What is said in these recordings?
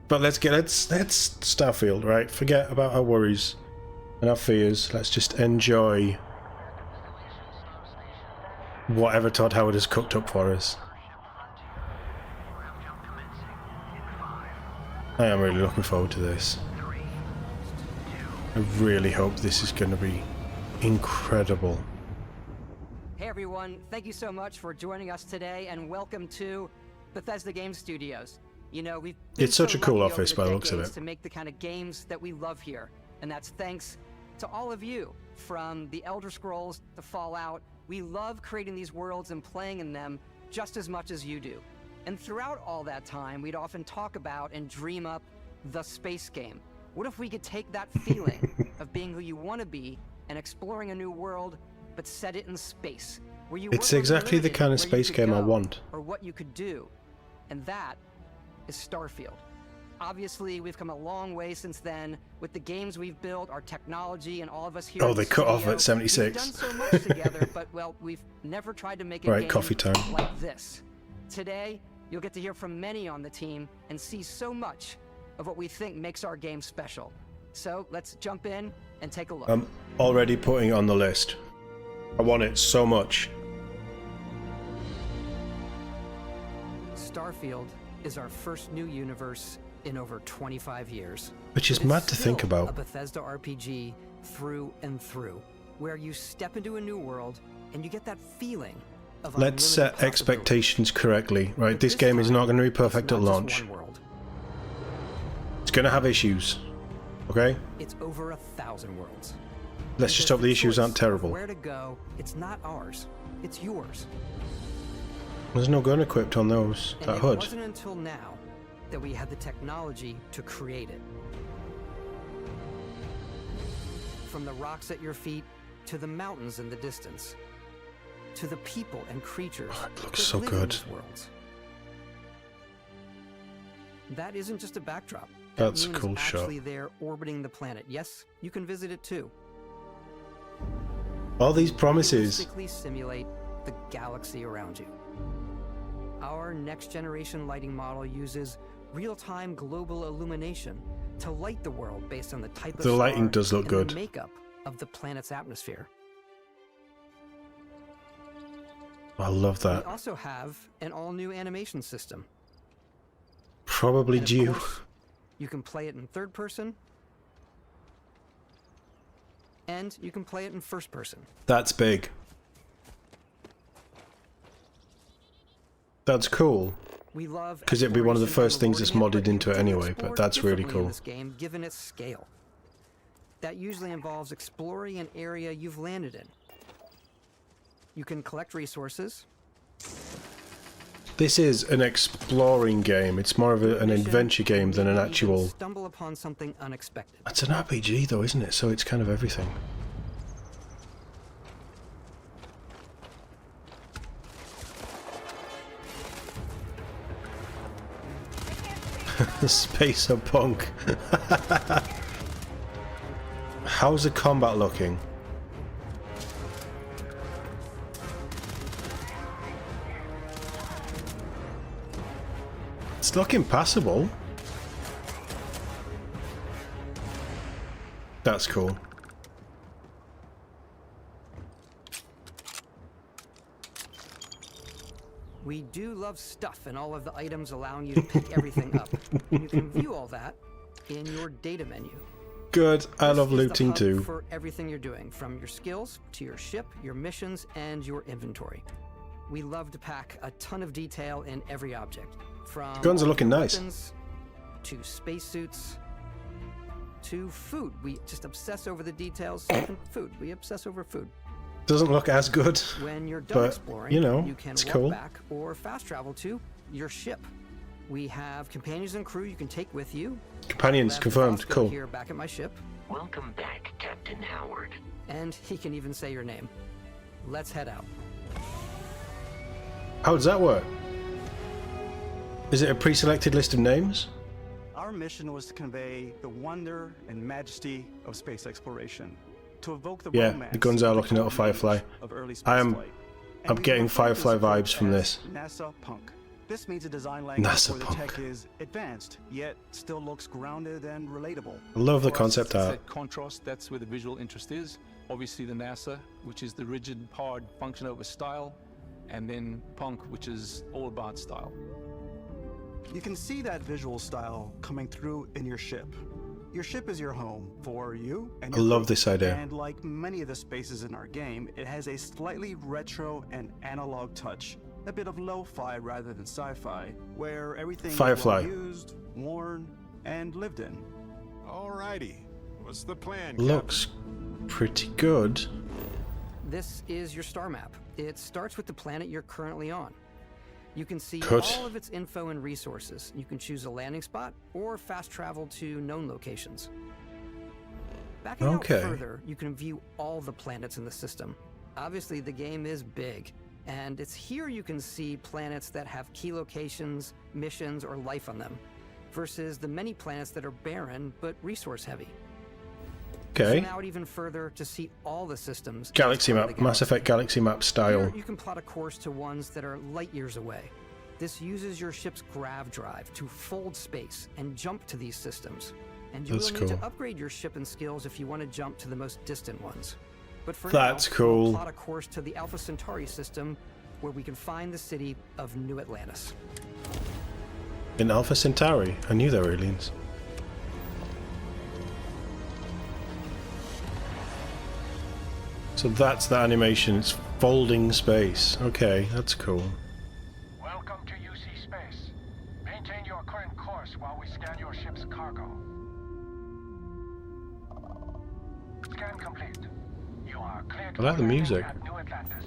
But let's Starfield, right? Forget about our worries and our fears. Let's just enjoy whatever Todd Howard has cooked up for us. I am really looking forward to this. I really hope this is going to be incredible. Hey everyone, thank you so much for joining us today and welcome to Bethesda Game Studios. You know, It's such a cool office by the looks of it. To make the kind of games that we love here. And that's thanks to all of you, from the Elder Scrolls to Fallout. We love creating these worlds and playing in them just as much as you do. And throughout all that time, we'd often talk about and dream up the space game. What if we could take that feeling of being who you want to be and exploring a new world, but set it in space, where you It's exactly the kind of space game I want. Or what you could do. And that is Starfield. Obviously, we've come a long way since then with the games we've built, our technology, and all of us here. Oh, they cut off at 76. We've done so much together, but well, we've never tried to make a game coffee time. like this. Today, you'll get to hear from many on the team and see so much of what we think makes our game special. So let's jump in and take a look. I'm already putting it on the list. I want it so much. Starfield is our first new universe in over 25 years. Which is mad to think about. A Bethesda RPG through and through, where you step into a new world and you get that feeling of Let's set expectations correctly, right? This game is not going to be perfect at launch. It's going to have issues, okay? It's over 1,000 worlds. Let's just hope the issues aren't terrible. Where to go? It's not ours. It's yours. There's no gun equipped on those. That HUD. It wasn't until now that we had the technology to create it. From the rocks at your feet to the mountains in the distance, to the people and creatures It looks so good. That isn't just a backdrop. That's a cool shot. Actually there orbiting the planet. Yes, you can visit it too. All these promises. Basically simulate the galaxy around you. Our next generation lighting model uses real-time global illumination to light the world based on the type of The lighting star does look and good. The makeup of the planet's atmosphere. I love that. We also have an all-new animation system. Probably And of due. course, you can play it in third person, and you can play it in first person. That's big. That's cool. We love Because it'd be one of the first things that's exploration modded into it and anyway, explore but that's really differently in cool. this game, given its scale. That usually involves exploring an area you've landed in. You can collect resources. This is an exploring game. It's more of an adventure game than an maybe even actual... stumble upon something unexpected. It's an RPG though, isn't it? So it's kind of everything. Spacer punk. How's the combat looking? It's looking passable. That's cool. We do love stuff and all of the items allowing you to pick everything up. And you can view all that in your data menu. Good. I love This is the looting hub too. for everything you're doing, from your skills to your ship, your missions, and your inventory. We love to pack a ton of detail in every object. From Guns are all looking your nice. weapons, to spacesuits, to food. We just obsess over the details. And food. We obsess over food. Doesn't look as good, When you're done but exploring, you know, you can it's walk cool. back or fast travel to your ship. We have companions and crew you can take with you. Companions Left confirmed. Fosco Cool. Here back at my ship, Welcome back, Captain Howard. and he can even say your name. Let's head out. How does that work? Is it a pre-selected list of names? Our mission was to convey the wonder and majesty of space exploration, to evoke the Yeah, romance the guns are and looking at a golden Firefly. age of early I'm spaceflight. I'm And we getting refer to Firefly this group vibes from as this. NASA Punk, This means a design language NASA where the punk. tech is advanced, yet still looks grounded and relatable. I love the For us, concept it's art. that contrast, that's where the visual interest is. Obviously the NASA, which is the rigid, hard function over style, and then punk, which is all about style. You can see that visual style coming through in your ship. Your ship is your home for you and I your love crew. this idea. And like many of the spaces in our game, it has a slightly retro and analog touch. A bit of lo-fi rather than sci-fi, where everything Firefly. is well used, worn, and lived in. Alrighty. What's the plan, Looks pretty good. This is your star map. It starts with the planet you're currently on. You can see Good. all of its info and resources. You can choose a landing spot or fast travel to known locations. Backing Okay. out further, you can view all the planets in the system. Obviously, the game is big, and it's here you can see planets that have key locations, missions, or life on them, versus the many planets that are barren but resource heavy. Okay. Zoom out even further to see all the systems. in Galaxy each part map, of the Mass Effect galaxy map style. Here, you can plot a course to ones that are light years away. This uses your ship's grav drive to fold space and jump to these systems. And you That's will need cool. to upgrade your ship and skills if you want to jump to the most distant ones. But for That's now, cool. we'll plot a course to the Alpha Centauri system, where we can find the city of New Atlantis. In Alpha Centauri. I knew there were aliens. So that's the animation. It's folding space. Okay, that's cool. Welcome to UC Space. Maintain your current course while we scan your ship's cargo. Scan complete. You are cleared I like for the landing music. at New Atlantis.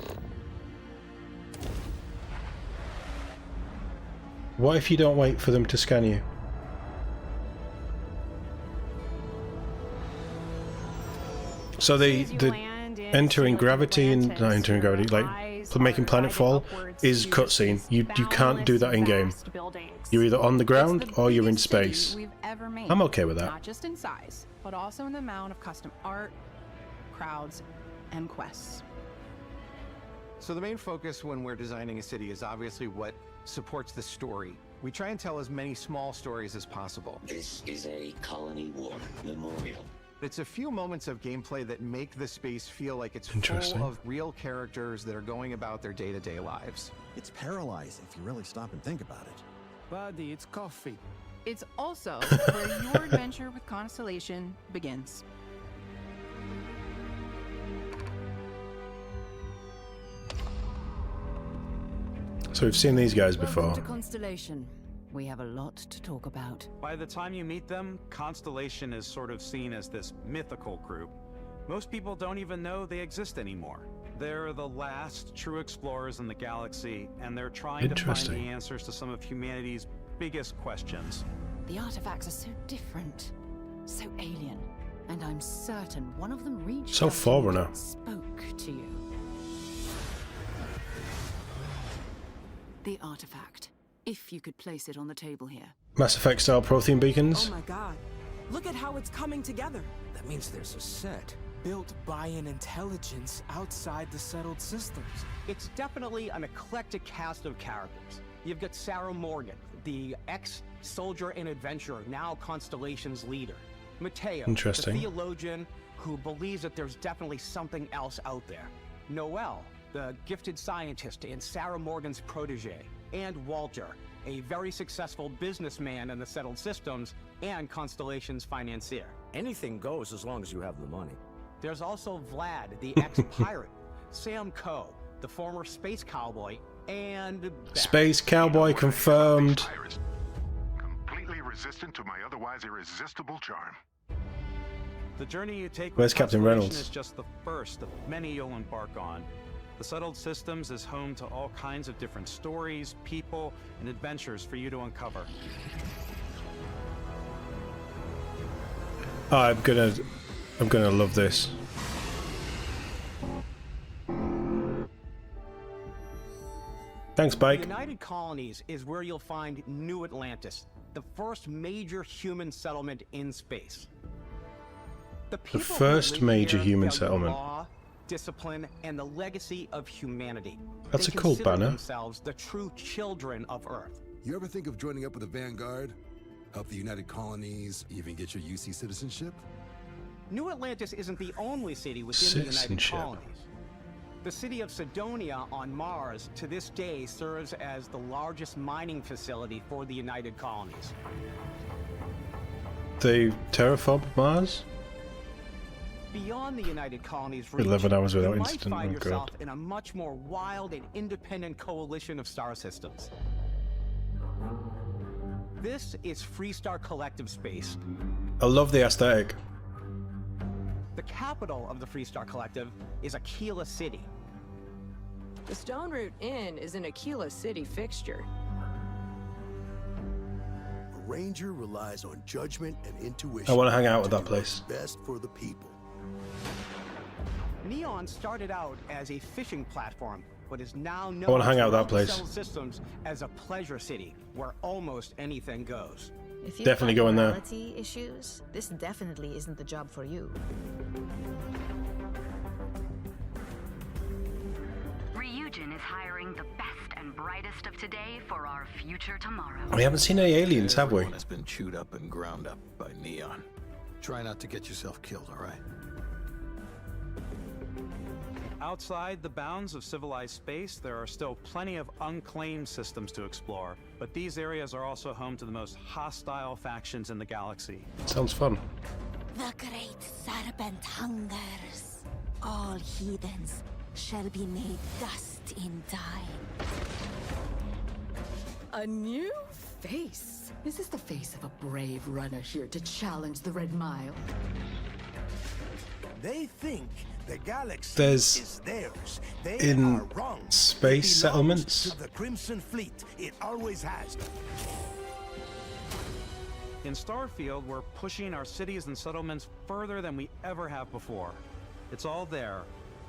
What if you don't wait for them to scan you? So the entering gravity and not entering gravity, like making planetfall, is cutscene. You can't do that in game. You're either on the ground or you're in space. I'm okay with that. Not just in size, but also in the amount of custom art, crowds, and quests. So the main focus when we're designing a city is obviously what supports the story. We try and tell as many small stories as possible. This is a Colony War memorial. It's a few moments of gameplay that make the space feel like it's Interesting. full of real characters that are going about their day-to-day lives. It's paralyzing if you really stop and think about it. Buddy, it's coffee. It's also where your adventure with Constellation begins. So we've seen these guys before. Welcome to Constellation. We have a lot to talk about. By the time you meet them, Constellation is sort of seen as this mythical group. Most people don't even know they exist anymore. They're the last true explorers in the galaxy, and they're trying to find the answers to some of humanity's biggest questions. The artifacts are so different, so alien, and I'm certain one of them reached So out to you Forerunner. and spoke to you. The artifact. If you could place it on the table here. Mass Effect style Prothean beacons. Oh my god. Look at how it's coming together. That means there's a set built by an intelligence outside the settled systems. It's definitely an eclectic cast of characters. You've got Sarah Morgan, the ex-soldier and adventurer, now Constellation's leader. Mateo, the Interesting. theologian who believes that there's definitely something else out there. Noel, the gifted scientist and Sarah Morgan's protege. And Walter, a very successful businessman in the settled systems and Constellation's financier. Anything goes as long as you have the money. There's also Vlad, the ex-pirate, Sam Coe, the former space cowboy, and Space Cowboy confirmed. Completely resistant to my otherwise irresistible charm. The journey you take Where's with Captain Constellation Reynolds? is just the first of many you'll embark on. The Settled Systems is home to all kinds of different stories, people, and adventures for you to uncover. Oh, I'm gonna love this. Thanks, The Bike. United Colonies is where you'll find New Atlantis, the first major human settlement in space. The people who first live major here human value settlement. law, discipline, and the legacy of humanity. That's They a cool consider banner. themselves the true children of Earth. You ever think of joining up with the Vanguard? Help the United Colonies, even get your UC citizenship? New Atlantis isn't the only city within the United Citizenship. Colonies. The city of Sidonia on Mars to this day serves as the largest mining facility for the United Colonies. They terraform Mars? Beyond the United Colonies reach, 11 hours without you might incident, find oh yourself god. in a much more wild and independent coalition of star systems. This is Freestar Collective Space. I love the aesthetic. The capital of the Freestar Collective is Aquila City. The Stone Root Inn is an Aquila City fixture. A ranger relies on judgment and intuition. I want to hang out at to that do place. what's best for the people. Neon started out as a fishing platform, but is now known I want to hang out at that throughout place. Settled Systems as a pleasure city where almost anything goes. If you've Definitely got go in there. morality issues, this definitely isn't the job for you. Ryujin is hiring the best and brightest of today for our future tomorrow. We haven't seen any aliens, have we? Everyone has been chewed up and ground up by Neon. Try not to get yourself killed, all right? Outside the bounds of civilized space, there are still plenty of unclaimed systems to explore, but these areas are also home to the most hostile factions in the galaxy. Sounds fun. The great serpent hungers. All heathens shall be made dust in time. A new face. Is this the face of a brave runner here to challenge the Red Mile? They think the galaxy There's is theirs. They in are wrong. space It belongs settlements. to the Crimson Fleet. It always has. In Starfield, we're pushing our cities and settlements further than we ever have before. It's all there,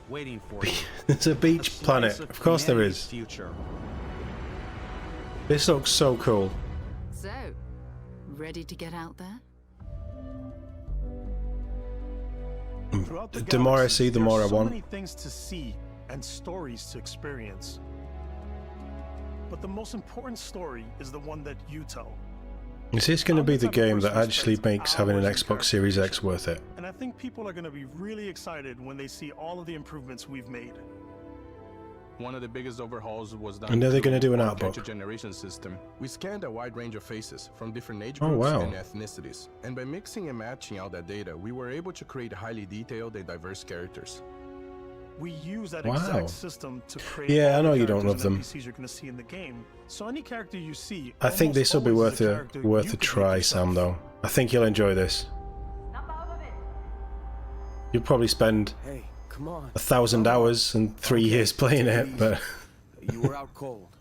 waiting for you. It's a beach slice planet. Of course there humanity's is. Future. This looks so cool. So, ready to get out there? The more I see, the more I There's so want. many things to see and stories to experience. But the most important story is the one that you tell. Is this going to be the game that actually makes having an Xbox Series X worth it? And I think people are going to be really excited when they see all of the improvements we've made. One of the biggest overhauls was done. And are they to gonna do an our art book? character generation system. We scanned a wide range of faces from different age Oh, groups wow. and ethnicities, and by mixing and matching out that data, we were able to create highly detailed and diverse characters. We use that Wow. exact system to create Yeah, all I know the you don't characters love and them. NPCs you're going to see in the game. So any character you see, I think almost this will be always worth is a a character worth you a could try, make Sam. yourself. Though I think you'll enjoy this. You'll probably spend Hey, come on. 1,000 hours and 3 years playing it, but You were out cold.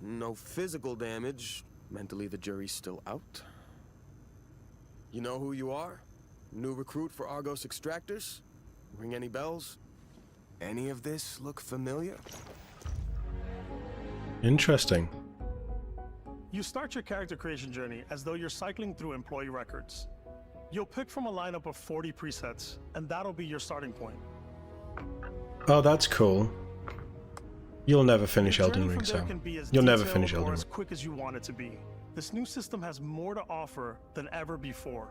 No physical damage. Mentally, the jury's still out. You know who you are? New recruit for Argos Extractors? Ring any bells? Any of this look familiar? interesting. You start your character creation journey as though you're cycling through employee records. You'll pick from a lineup of 40 presets, and that'll be your starting point. Oh, that's cool. You'll never finish Your Elden journey Ring, from there Sam. can be as You'll never detailed finish or Elden as Ring. quick as you want it to be. This new system has more to offer than ever before.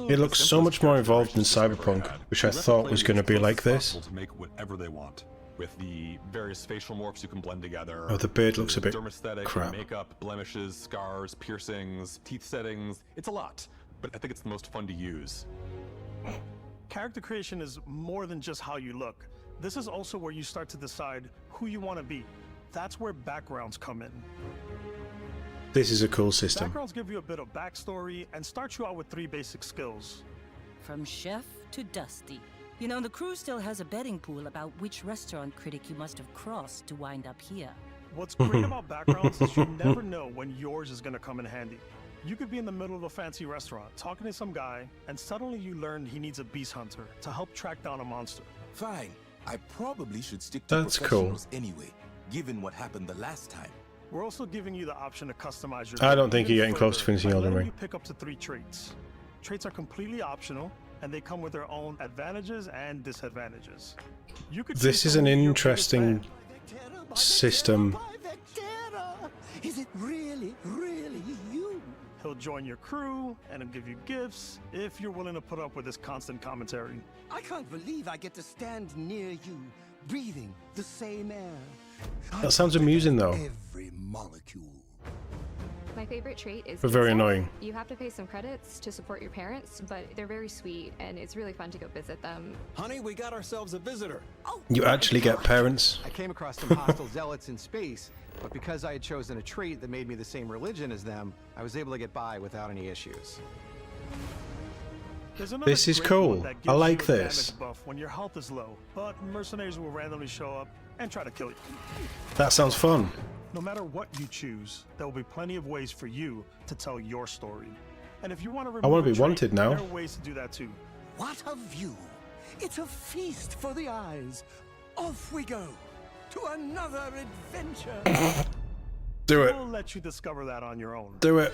It looks so much more involved than Cyberpunk, which I thought was going to be like this. To make whatever they want, with the various facial morphs you can blend together. Oh, the beard looks a bit dermesthetic, crap. makeup, blemishes, scars, piercings, teeth settings. It's a lot, but I think it's the most fun to use. Character creation is more than just how you look. This is also where you start to decide who you want to be. That's where backgrounds come in. This is a cool system. Backgrounds give you a bit of backstory and start you out with 3 basic skills. From chef to Dusty. You know, the crew still has a betting pool about which restaurant critic you must have crossed to wind up here. What's great about backgrounds is you never know when yours is going to come in handy. You could be in the middle of a fancy restaurant talking to some guy, and suddenly you learn he needs a beast hunter to help track down a monster. Fine. I probably should stick to That's cool. professionals anyway, given what happened the last time. We're also giving you the option to customize your I don't build think even you're getting close further to finishing by Elden letting Ring. you pick up to 3 traits. Traits are completely optional, and they come with their own advantages and disadvantages. You could This choose is an someone you're biggest interesting fan. system. Is it really you? He'll join your crew and he'll give you gifts if you're willing to put up with his constant commentary. I can't believe I get to stand near you, breathing the same air. That sounds amusing though. Every molecule. My favorite trait is But very pizza. annoying. You have to pay some credits to support your parents, but they're very sweet and it's really fun to go visit them. Honey, we got ourselves a visitor. You actually get parents. I came across some hostile zealots in space, but because I had chosen a trait that made me the same religion as them, I was able to get by without any issues. There's another This is great cool. one that I gives like you a this. damage buff when your health is low, but mercenaries will randomly show up and try to kill you. That sounds fun. No matter what you choose, there will be plenty of ways for you to tell your story. And if you want to remove I want to a be trait, wanted now. there are ways to do that too. What a view! It's a feast for the eyes. Off we go to another adventure. Do it. We'll let you discover that on your own. Do it.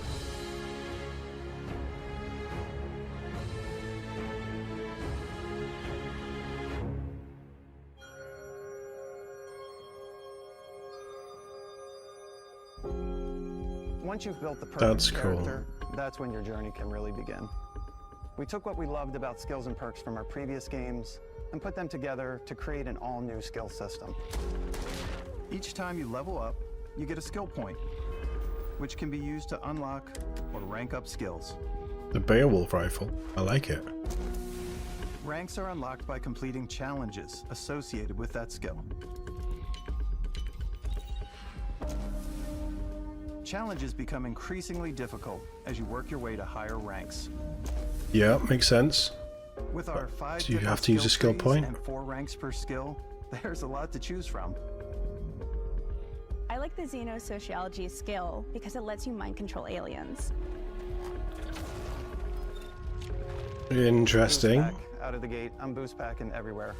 Once you've built the perfect That's cool. character, that's when your journey can really begin. We took what we loved about skills and perks from our previous games and put them together to create an all-new skill system. Each time you level up, you get a skill point, which can be used to unlock or rank up skills. The Beowulf rifle. I like it. Ranks are unlocked by completing challenges associated with that skill. Challenges become increasingly difficult as you work your way to higher ranks. Yeah, makes sense. With our 5 Do you different have to use a skill trees point? and 4 ranks per skill, there's a lot to choose from. I like the xenosociology skill because it lets you mind control aliens. Interesting. Boost pack out of the gate, I'm boost packing everywhere.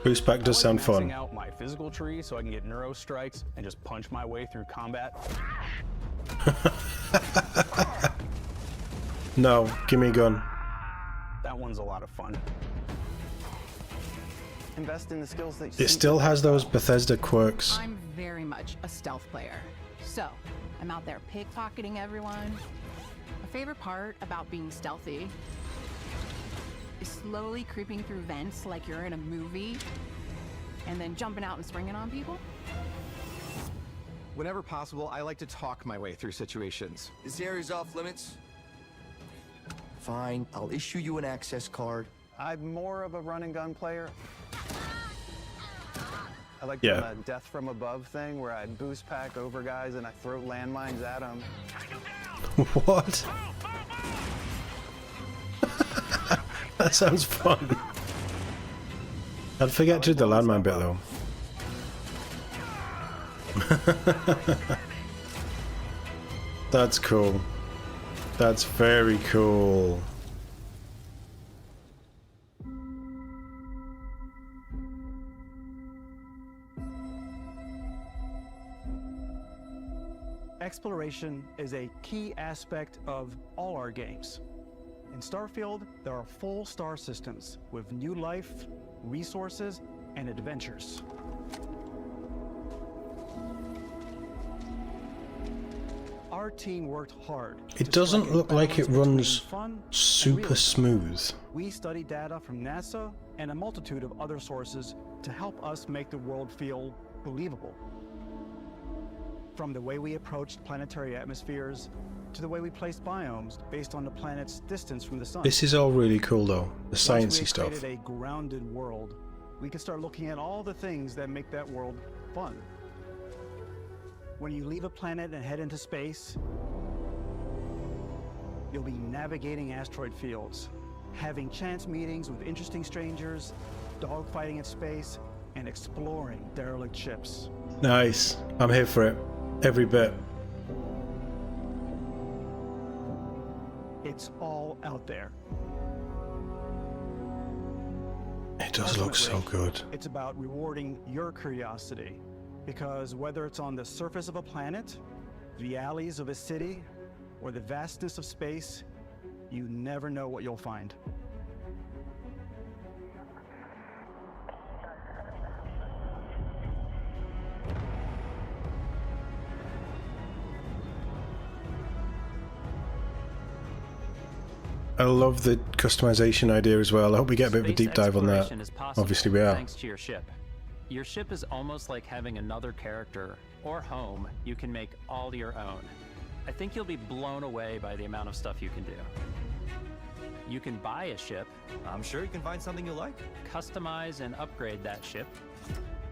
Boost pack does sound maxing fun. out my physical tree so I can get neuro strikes and just punch my way through combat. No, give me a gun. That one's a lot of fun. Invest in the skills that It still has those Bethesda quirks. I'm very much a stealth player. So, I'm out there pickpocketing everyone. My favorite part about being stealthy is slowly creeping through vents like you're in a movie and then jumping out and springing on people. Whenever possible, I like to talk my way through situations. This area's off limits. Fine, I'll issue you an access card. I'm more of a run and gun player. I like Yeah. the death from above thing where I boost pack over guys and I throw landmines at them. What? That sounds fun. I'd forget to do the landmine bit though. That's cool. That's very cool. Exploration is a key aspect of all our games. In Starfield, there are full star systems with new life, resources, and adventures. Our team worked hard. It to doesn't strike a look like it balance between runs fun and super realism. smooth. We study data from NASA and a multitude of other sources to help us make the world feel believable. From the way we approached planetary atmospheres to the way we placed biomes based on the planet's distance from the sun. This is all really cool though, the Once sciencey we stuff. created a grounded world, we can start looking at all the things that make that world fun. When you leave a planet and head into space, you'll be navigating asteroid fields, having chance meetings with interesting strangers, dogfighting in space, and exploring derelict ships. Nice. I'm here for it. Every bit. It's all out there. It does look so good. It's about rewarding your curiosity, because whether it's on the surface of a planet, the alleys of a city, or the vastness of space, you never know what you'll find. I love the customization idea as well. I hope we get a bit of a deep dive on that. Obviously we are. Thanks to your ship. Your ship is almost like having another character or home you can make all your own. I think you'll be blown away by the amount of stuff you can do. You can buy a ship. I'm sure you can find something you like. Customize and upgrade that ship.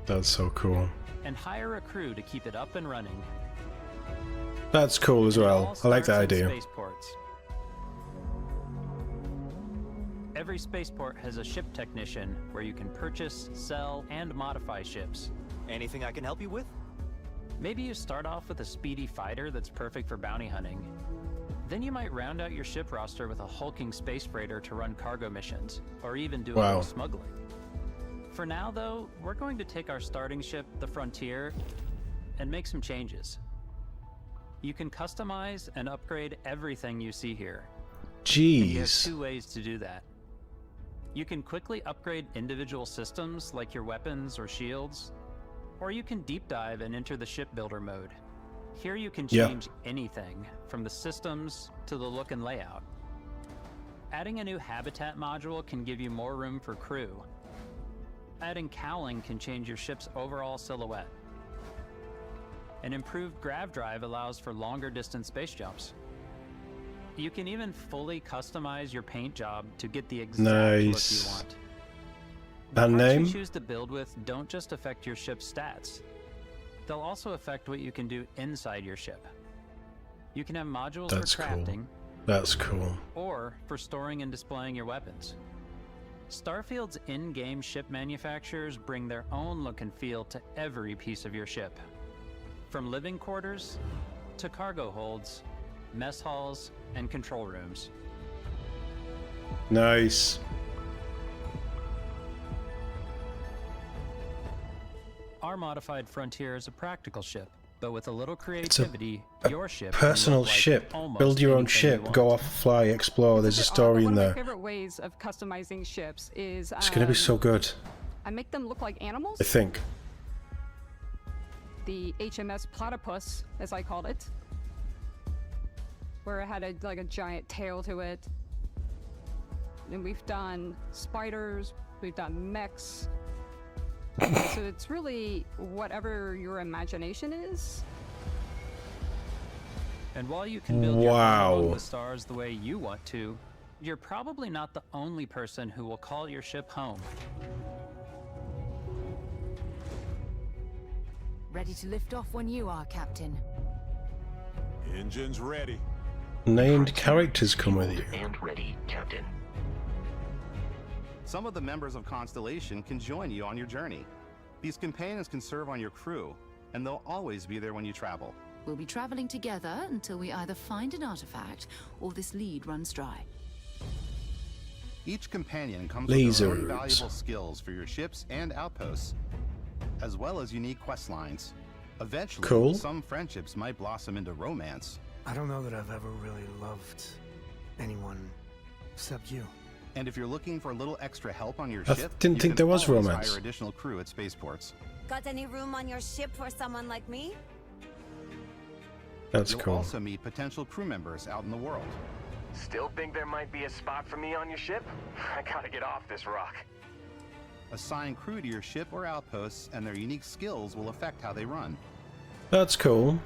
That's so cool. And hire a crew to keep it up and running. That's cool as well. I like that idea. Spaceports. Every spaceport has a ship technician where you can purchase, sell, and modify ships. Anything I can help you with? Maybe you start off with a speedy fighter that's perfect for bounty hunting. Then you might round out your ship roster with a hulking space freighter to run cargo missions, or even do a little smuggling. For now, though, we're going to take our starting ship, the Frontier, and make some changes. You can customize and upgrade everything you see here. Jeez. And you have two ways to do that. You can quickly upgrade individual systems like your weapons or shields, or you can deep dive and enter the shipbuilder mode. Here you can change anything, from the systems to the look and layout. Adding a new habitat module can give you more room for crew. Adding cowling can change your ship's overall silhouette. An improved grav drive allows for longer distance space jumps. You can even fully customize your paint job to get the exact look you want. The parts you choose to build with don't just affect your ship's stats. They'll also affect what you can do inside your ship. You can have modules for crafting. That's cool. Or for storing and displaying your weapons. Starfield's in-game ship manufacturers bring their own look and feel to every piece of your ship. From living quarters to cargo holds, mess halls, and control rooms. Nice. Our modified Frontier is a practical ship, but with a little creativity, your ship personal ship. Build your own ship. Go off, fly, explore. There's a story in One of there. my favorite ways of customizing ships is It's gonna be so good. I make them look like animals. I think. The HMS Platypus, as I called it, where it had like a giant tail to it. And we've done spiders, we've done mechs. So it's really whatever your imagination is. And while you can build your home among the stars the way you want to, you're probably not the only person who will call your ship home. Ready to lift off when you are, Captain. Engines ready. Named characters come with you. And ready, Captain. Some of the members of Constellation can join you on your journey. These companions can serve on your crew, and they'll always be there when you travel. We'll be traveling together until we either find an artifact or this lead runs dry. Each companion comes with their own valuable skills for your ships and outposts, as well as unique quest lines. Eventually, some friendships might blossom into romance. I don't know that I've ever really loved anyone except you. And if you're looking for a little extra help on your I ship, didn't think there was romance. Hire additional crew at spaceports. Got any room on your ship for someone like me? That's You'll cool. also meet potential crew members out in the world. Still think there might be a spot for me on your ship? I gotta get off this rock. Assign crew to your ship or outposts, and their unique skills will affect how they run. That's cool.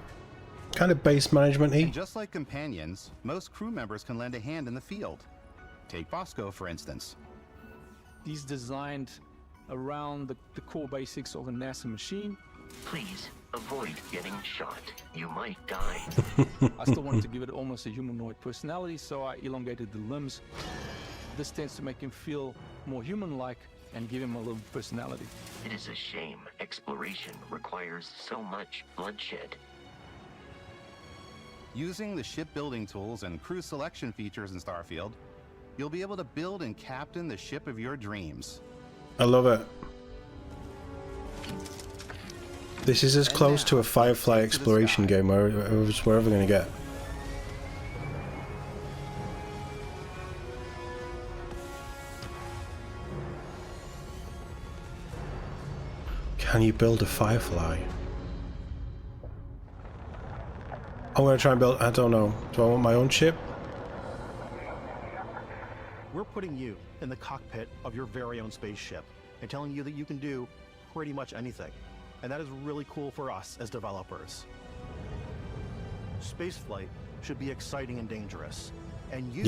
Kind of base management-y. And just like companions, most crew members can lend a hand in the field. Take Bosco, for instance. He's designed around the core basics of a NASA machine. Please, avoid getting shot. You might die. I still wanted to give it almost a humanoid personality, so I elongated the limbs. This tends to make him feel more human-like and give him a little personality. It is a shame exploration requires so much bloodshed. Using the shipbuilding tools and crew selection features in Starfield, you'll be able to build and captain the ship of your dreams. I love it. This is as close to a Firefly exploration game we're ever going to get. Can you build a Firefly? I'm going to try and build... I don't know. Do I want my own ship? We're putting you in the cockpit of your very own spaceship and telling you that you can do pretty much anything. And that is really cool for us as developers. Spaceflight should be exciting and dangerous. And you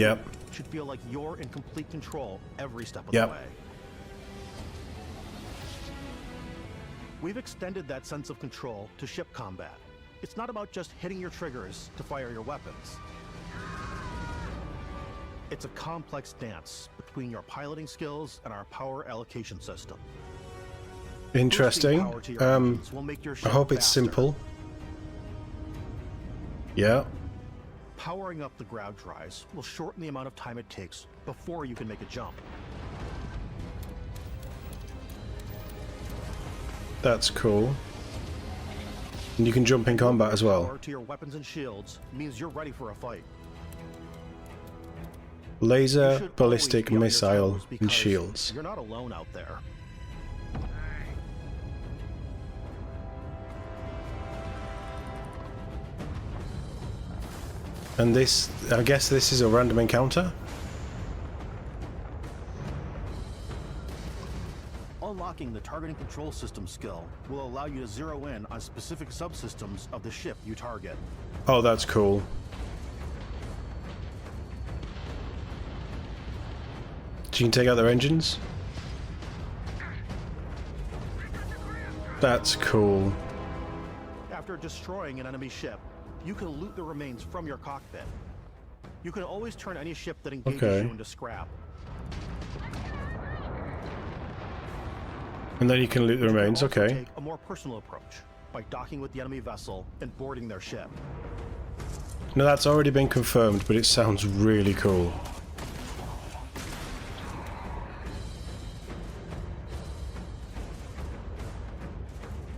should feel like you're in complete control every step of the way. We've extended that sense of control to ship combat. It's not about just hitting your triggers to fire your weapons. It's a complex dance between your piloting skills and our power allocation system. Interesting. I hope it's simple. Yeah. Powering up the ground tries will shorten the amount of time it takes before you can make a jump. That's cool. And you can jump in combat as well. Power to your weapons and shields means you're ready for a fight. Laser, ballistic, missile, and shields. You're not alone out there. And this, I guess this is a random encounter? Unlocking the targeting control system skill will allow you to zero in on specific subsystems of the ship you target. Oh, that's cool. So you can take out their engines? That's cool. After destroying an enemy ship, you can loot the remains from your cockpit. You can always turn any ship that engages you into scrap. And then you can loot the remains, okay. Take a more personal approach by docking with the enemy vessel and boarding their ship. Now that's already been confirmed, but it sounds really cool.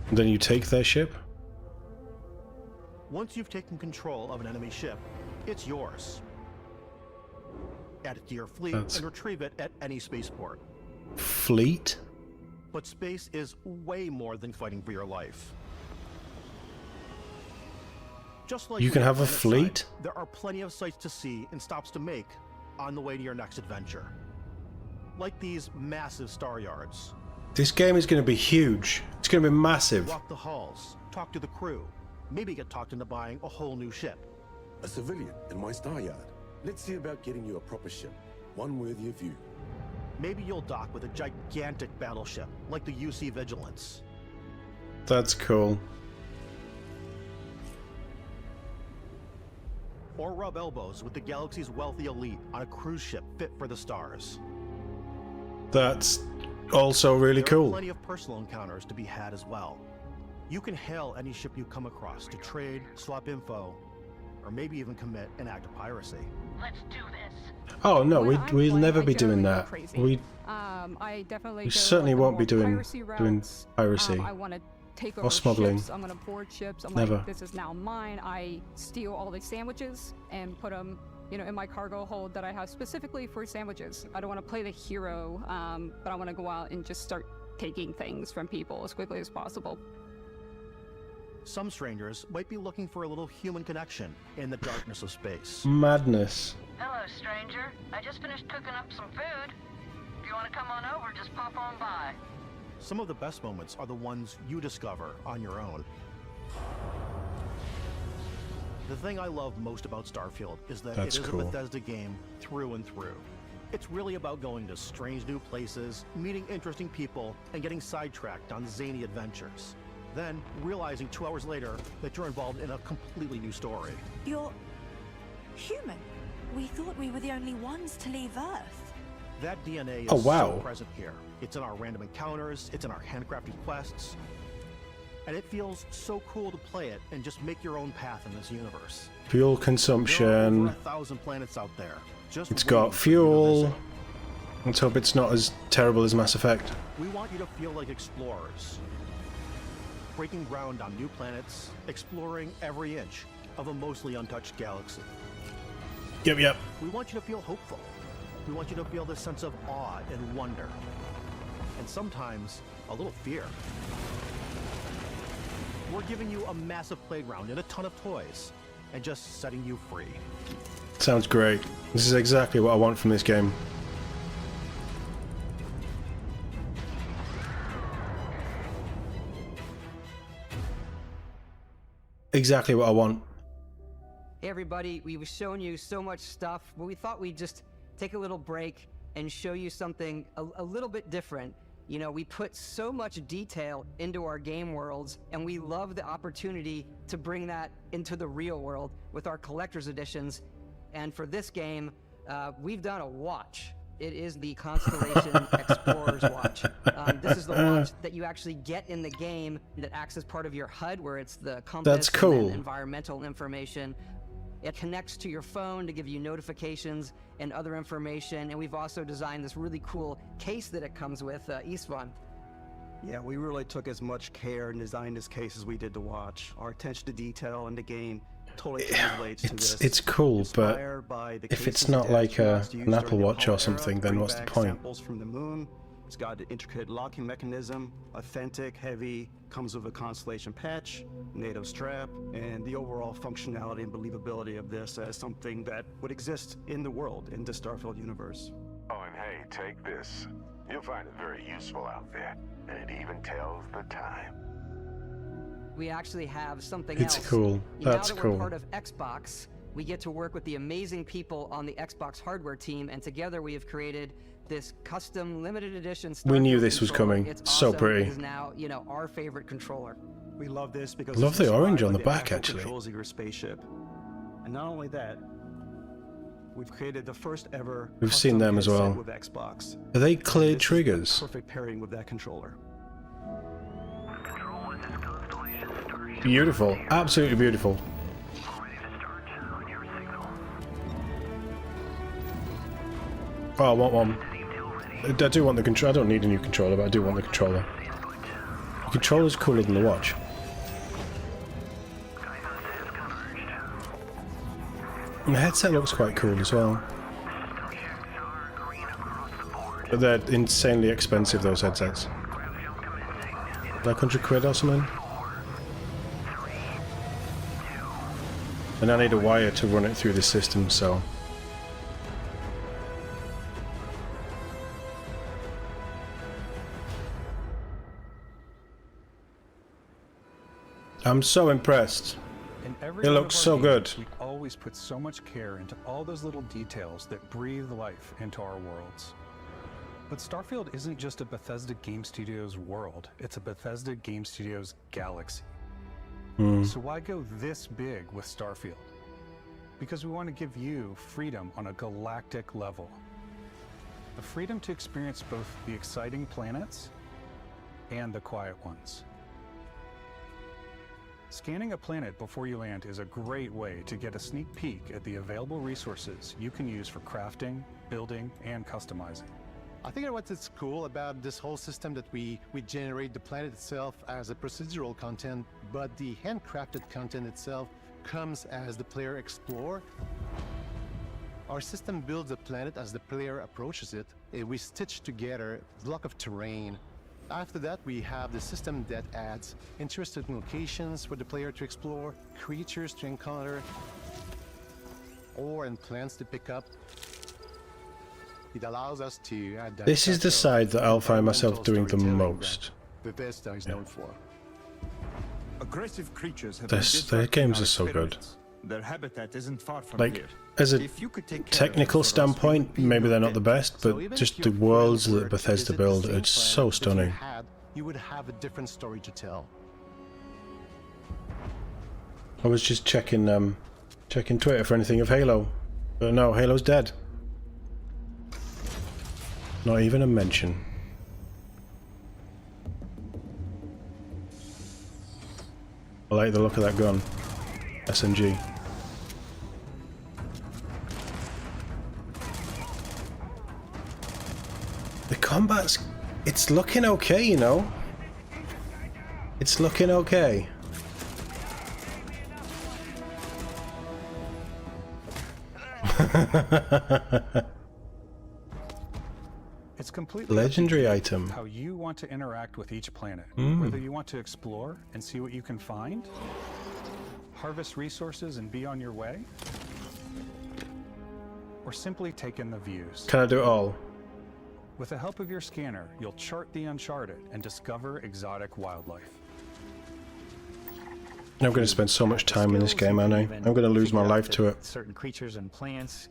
And then you take their ship? Once you've taken control of an enemy ship, it's yours. Add it to your fleet and retrieve it at any spaceport. Fleet? But space is way more than fighting for your life. Just like you can have a fleet? Side, there are plenty of sights to see and stops to make on the way to your next adventure. Like these massive star yards. This game is going to be huge. It's going to be massive. Walk the halls, talk to the crew, maybe get talked into buying a whole new ship. A civilian in my star yard. Let's see about getting you a proper ship, one worthy of you. Maybe you'll dock with a gigantic battleship, like the UC Vigilance. That's cool. Or rub elbows with the galaxy's wealthy elite on a cruise ship fit for the stars. That's also really There are cool. plenty of personal encounters to be had as well. You can hail any ship you come across to trade, swap info, or maybe even commit an act of piracy. Let's do this. Oh no, we'll never be doing that. I definitely We certainly won't be doing piracy. I want to take over or smuggling. ships. I'm going to board ships. I'm Never. like, this is now mine. I steal all the sandwiches and put them, you know, in my cargo hold that I have specifically for sandwiches. I don't want to play the hero, but I want to go out and just start taking things from people as quickly as possible. Some strangers might be looking for a little human connection in the darkness of space. Madness. Hello, stranger. I just finished cooking up some food. If you want to come on over, just pop on by. Some of the best moments are the ones you discover on your own. The thing I love most about Starfield is that it is a Bethesda game through and through. It's really about going to strange new places, meeting interesting people, and getting sidetracked on zany adventures. Then, realizing 2 hours later that you're involved in a completely new story. You're human. We thought we were the only ones to leave Earth. That DNA is wow. so present here. It's in our random encounters, it's in our handcrafted quests. And it feels so cool to play it and just make your own path in this universe. Fuel There are consumption. over 1,000 planets out there. Just It's waiting got for you to fuel. visit. Let's hope it's not as terrible as Mass Effect. We want you to feel like explorers. Breaking ground on new planets, exploring every inch of a mostly untouched galaxy. Yep. We want you to feel hopeful. We want you to feel this sense of awe and wonder. And sometimes, a little fear. We're giving you a massive playground and a ton of toys, and just setting you free. Sounds great. This is exactly what I want from this game. Exactly what I want. Hey everybody, we've shown you so much stuff, but we thought we'd just take a little break and show you something a little bit different. You know, we put so much detail into our game worlds, and we love the opportunity to bring that into the real world with our collector's editions. And for this game, we've done a watch. It is the Constellation Explorer's Watch. This is the watch that you actually get in the game that acts as part of your HUD, where it's the compass. That's cool. And environmental information. It connects to your phone to give you notifications and other information. And we've also designed this really cool case that it comes with, Istvan. Yeah, we really took as much care and designed this case as we did the watch. Our attention to detail in the game totally translates to this. It's cool, but if it's not like an Apple Watch or something, then what's the point? Samples from the moon. It's got an intricate locking mechanism, authentic, heavy, comes with a Constellation patch, NATO strap, and the overall functionality and believability of this as something that would exist in the world, in the Starfield universe. Oh, and hey, take this. You'll find it very useful out there, and it even tells the time. We actually have something else. It's cool. That's now that cool. We're part of Xbox, we get to work with the amazing people on the Xbox hardware team, and together we have created this custom limited edition Starfield We knew this was controller. coming. It's So awesome. pretty. It is now, you know, our favorite controller. We love this because Love it's the orange inspired on by the back, actual actually. Controls of your spaceship. And not only that, we've created the first ever We've seen them as headset well. with Xbox. Are they clear This is triggers? the perfect pairing with that controller. Beautiful. Absolutely beautiful. Oh, I want one. I do want the controller. I don't need a new controller, but I do want the controller. The controller's cooler than the watch. And the headset looks quite cool as well. But they're insanely expensive, those headsets. Like £100 or something? And I need a wire to run it through the system, so... I'm so impressed. In every It one looks of our so games, good. We always put so much care into all those little details that breathe life into our worlds. But Starfield isn't just a Bethesda Game Studios world, it's a Bethesda Game Studios galaxy. So why go this big with Starfield? Because we want to give you freedom on a galactic level. The freedom to experience both the exciting planets and the quiet ones. Scanning a planet before you land is a great way to get a sneak peek at the available resources you can use for crafting, building, and customizing. I think what's cool about this whole system that we generate the planet itself as a procedural content, but the handcrafted content itself comes as the player explore. Our system builds the planet as the player approaches it. We stitch together a block of terrain. After that, we have the system that adds interesting locations for the player to explore, creatures to encounter, ore and plants to pick up. It allows us to add that This is the touch of side that I'll find myself environmental doing the storytelling most. that Bethesda is known for. Aggressive creatures have Their games are so good. Their habitat isn't far from Like, here. as a If you could take care of technical them for us, we standpoint, would be maybe they're your not the debt. best, but just the worlds that Bethesda build are so stunning. You would have a different story to tell. I was just checking Twitter for anything of Halo. But no, Halo's dead. Not even a mention. I like the look of that gun. SMG. The combat's... it's looking okay, you know? It's looking okay. It's completely legendary up to you item. how you want to interact with each planet. Mm. Whether you want to explore and see what you can find, harvest resources and be on your way, or simply take in the views. Can I do it all? With the help of your scanner, you'll chart the uncharted and discover exotic wildlife. I'm going to spend so much time in this game, aren't I? I'm going to lose my life to it. Certain creatures and plants,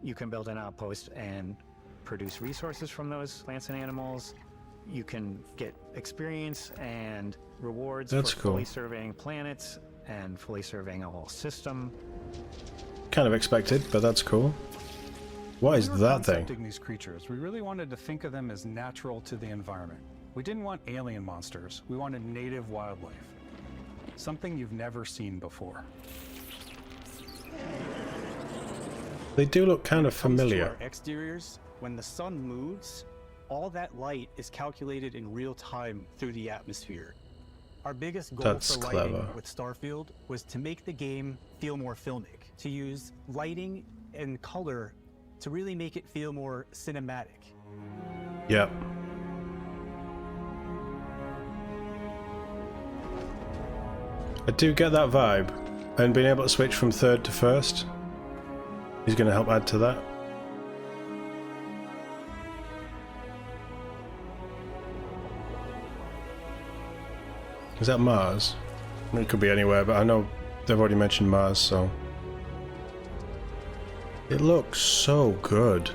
you can build an outpost and produce resources from those plants and animals. You can get experience and rewards That's for cool. fully surveying planets and fully surveying a whole system. Kind of expected, but that's cool. What is that thing? Concepting these creatures, we really wanted to think of them as natural to the environment. We didn't want alien monsters. We wanted native wildlife. Something you've never seen before. They do look kind of When it comes to familiar. our exteriors, when the sun moves, all that light is calculated in real time through the atmosphere. Our biggest goal That's for lighting clever. with Starfield was to make the game feel more filmic, to use lighting and color to really make it feel more cinematic. Yep. I do get that vibe, and being able to switch from third to first is going to help add to that. Is that Mars? It could be anywhere, but I know they've already mentioned Mars, so... It looks so good.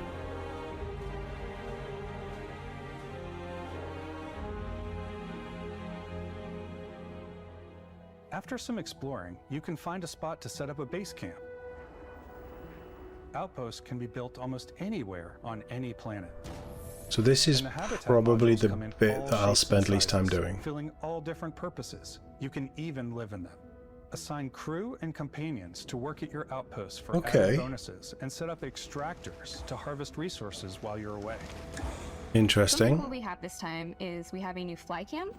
After some exploring, you can find a spot to set up a base camp. Outposts can be built almost anywhere on any planet. So this is And the habitat probably modules the come in bit all that I'll shapes spend and least time sizes, doing. filling all different purposes. You can even live in them. Assign crew and companions to work at your outposts for Okay. added bonuses, and set up extractors to harvest resources while you're away. Interesting. Something cool we have this time is we have a new fly cam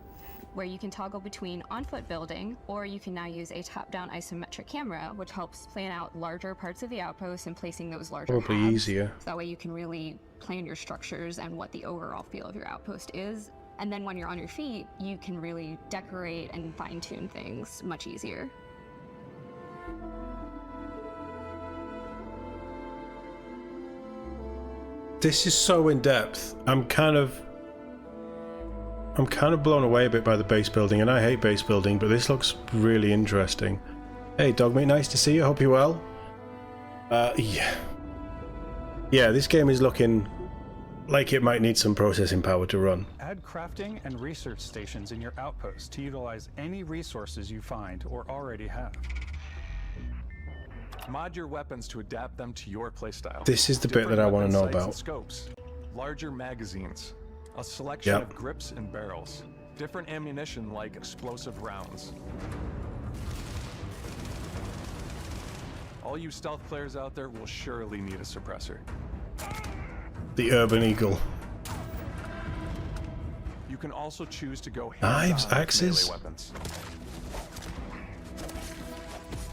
where you can toggle between on-foot building, or you can now use a top-down isometric camera, which helps plan out larger parts of the outpost and placing those larger Probably halves. easier. So that way you can really plan your structures and what the overall feel of your outpost is. And then when you're on your feet, you can really decorate and fine-tune things much easier. This is so in depth. I'm kind of blown away a bit by the base building, and I hate base building, but this looks really interesting. Hey Dogmeat, nice to see you, hope you're well. Yeah, this game is looking like it might need some processing power to run. Add crafting and research stations in your outpost to utilize any resources you find or already have. Mod your weapons to adapt them to your playstyle. This is the bit that I want to know Different weapon about. sights and scopes, larger magazines, a selection Yep. of grips and barrels, different ammunition like explosive rounds. All you stealth players out there will surely need a suppressor. The Urban Eagle. You can also choose to go Knives, hands-on with axes? melee weapons.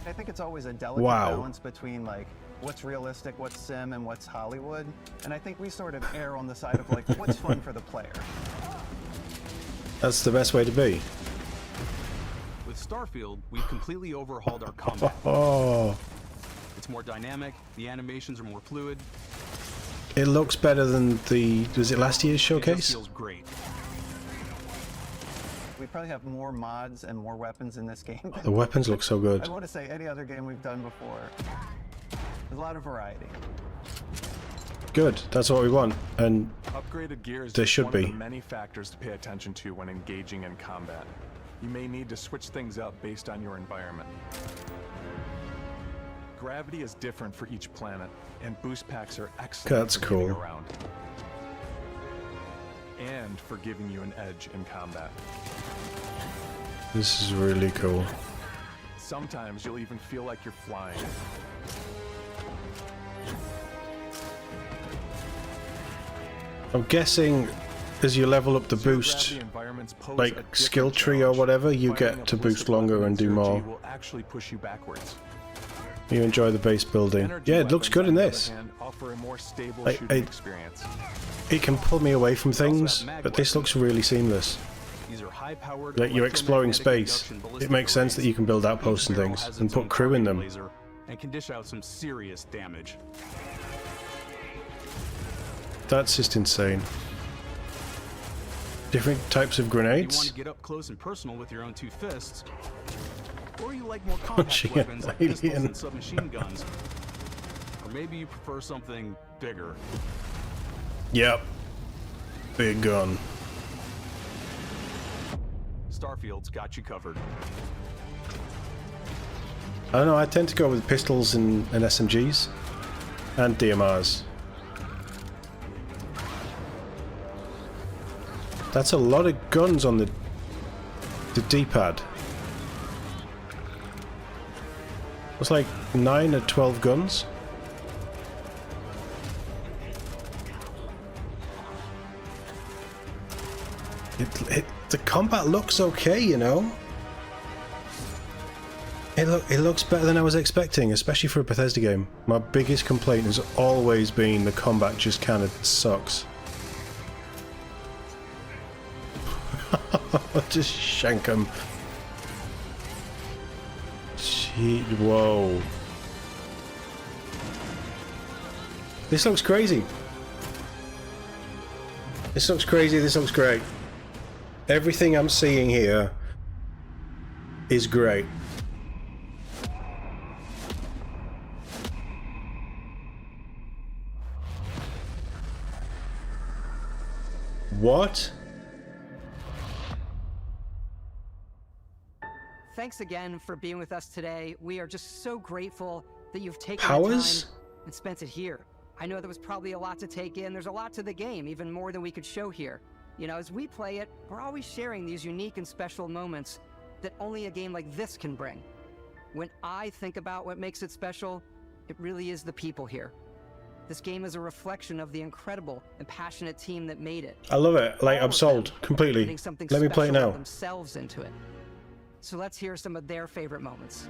I think it's always a delicate Wow. balance between like what's realistic, what's sim, and what's Hollywood. And I think we sort of err on the side of like what's fun for the player. That's the best way to be. With Starfield, we've completely overhauled our combat. Oh, It's more dynamic, the animations are more fluid. it looks better than the... Was it last year's It just showcase? feels great. We probably have more mods and more weapons in this game. than The weapons look so good. I want to say any other game we've done before. There's a lot of variety. Good, that's what we want. And Upgraded gear is there just should one be. of the many factors to pay attention to when engaging in combat. You may need to switch things up based on your environment. Gravity is different for each planet, and boost packs are excellent That's for getting cool. around. And for giving you an edge in combat. This is really cool. Sometimes you'll even feel like you're flying. I'm guessing as you level up the Zero boost, gravity environments pose a like different skill tree or challenge. whatever, you Firing get a to boost ballistic longer weapon and in do 0G more. will actually push you backwards. You enjoy the base building. Yeah, it looks good in this. Offer a more stable Like, shooting experience. It can pull me away from things, but this looks really seamless. These are high-powered Like you're exploring space, it makes sense that you can build outposts and things, and put crew in them. And can dish out some serious damage. That's just insane. Different types of You want grenades? to get up close and personal with your own two fists, or you like more compact Punching an weapons like pistols alien. and submachine guns, or maybe you prefer something bigger. Yep. Big gun. Starfield's got you covered. I don't know, I tend to go with pistols and SMGs. And DMRs. That's a lot of guns on the D-pad. It's like 9 or 12 guns. The combat looks okay, you know. It looks better than I was expecting, especially for a Bethesda game. My biggest complaint has always been the combat just kind of sucks. Just shank him. Gee, whoa. This looks crazy. This looks crazy, this looks great. Everything I'm seeing here is great. What? Thanks again for being with us today. We are just so grateful that you've taken Powers? the time and spent it here. I know there was probably a lot to take in. There's a lot to the game, even more than we could show here. You know, as we play it, we're always sharing these unique and special moments that only a game like this can bring. When I think about what makes it special, it really is the people here. This game is a reflection of the incredible and passionate team that made it. I love it. Like, I'm sold completely. Putting something Let me play it special now. of themselves into it. So let's hear some of their favorite moments.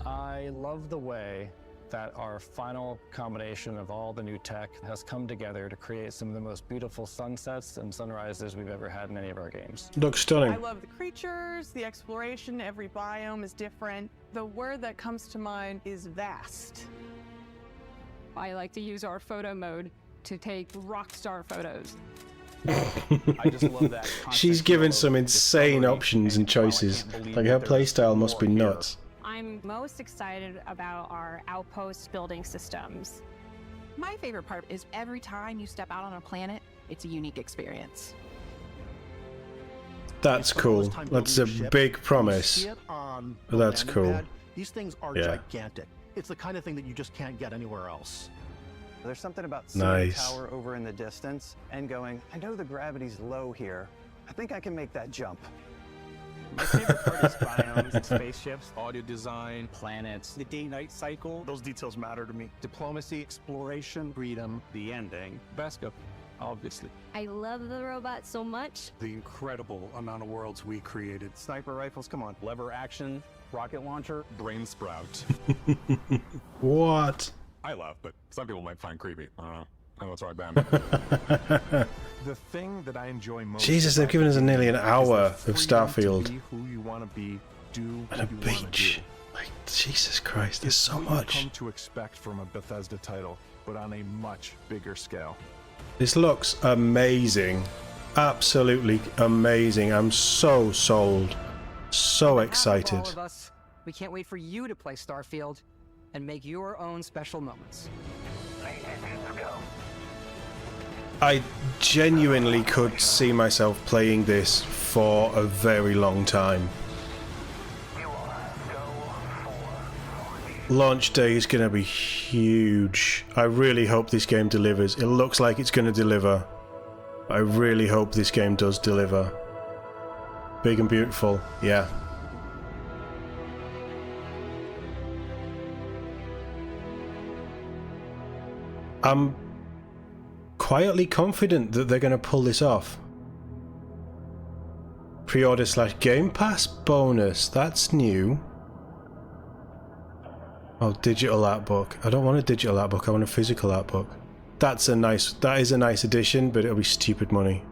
I love the way that our final combination of all the new tech has come together to create some of the most beautiful sunsets and sunrises we've ever had in any of our games. Looks stunning. I love the creatures, the exploration, every biome is different. The word that comes to mind is vast. I like to use our photo mode to take rock star photos. I just love that. She's given some insane options and choices. Like, her playstyle must be nuts. I'm most excited about our outpost building systems. My favorite part is every time you step out on a planet, it's a unique experience. That's cool. That's a big promise. But that's cool. These things are Yeah. gigantic. It's the kind of thing that you just can't get anywhere else. There's something about seeing Nice. a tower over in the distance and going, I know the gravity's low here. I think I can make that jump. My favorite part is biomes and spaceships, audio design, planets, the day-night cycle. Those details matter to me. Diplomacy, exploration, freedom, The ending. backup, obviously. I love the robot so much. The incredible amount of worlds we created. Sniper rifles, come on. Lever action, rocket launcher. Brain sprout. What? I laugh, but some people might find creepy. I don't know. I know it's right bad. The thing that I enjoy most. Jesus, they've given us nearly an hour of freedom to Starfield. be who you want to be, do what And a you wanna beach. do. Like, Jesus Christ, there's so What you much. come to expect from a Bethesda title, but on a much bigger scale. This looks amazing. Absolutely amazing. I'm so sold. So excited. All of us, we can't wait for you to play Starfield and make your own special moments. I genuinely could see myself playing this for a very long time. Launch day is going to be huge. I really hope this game delivers. It looks like it's going to deliver. I really hope this game does deliver. Big and beautiful, yeah. I'm quietly confident that they're going to pull this off. Pre-order / Game Pass bonus, that's new. Oh, digital art book. I don't want a digital art book. I want a physical art book. That is a nice addition, but it'll be stupid money.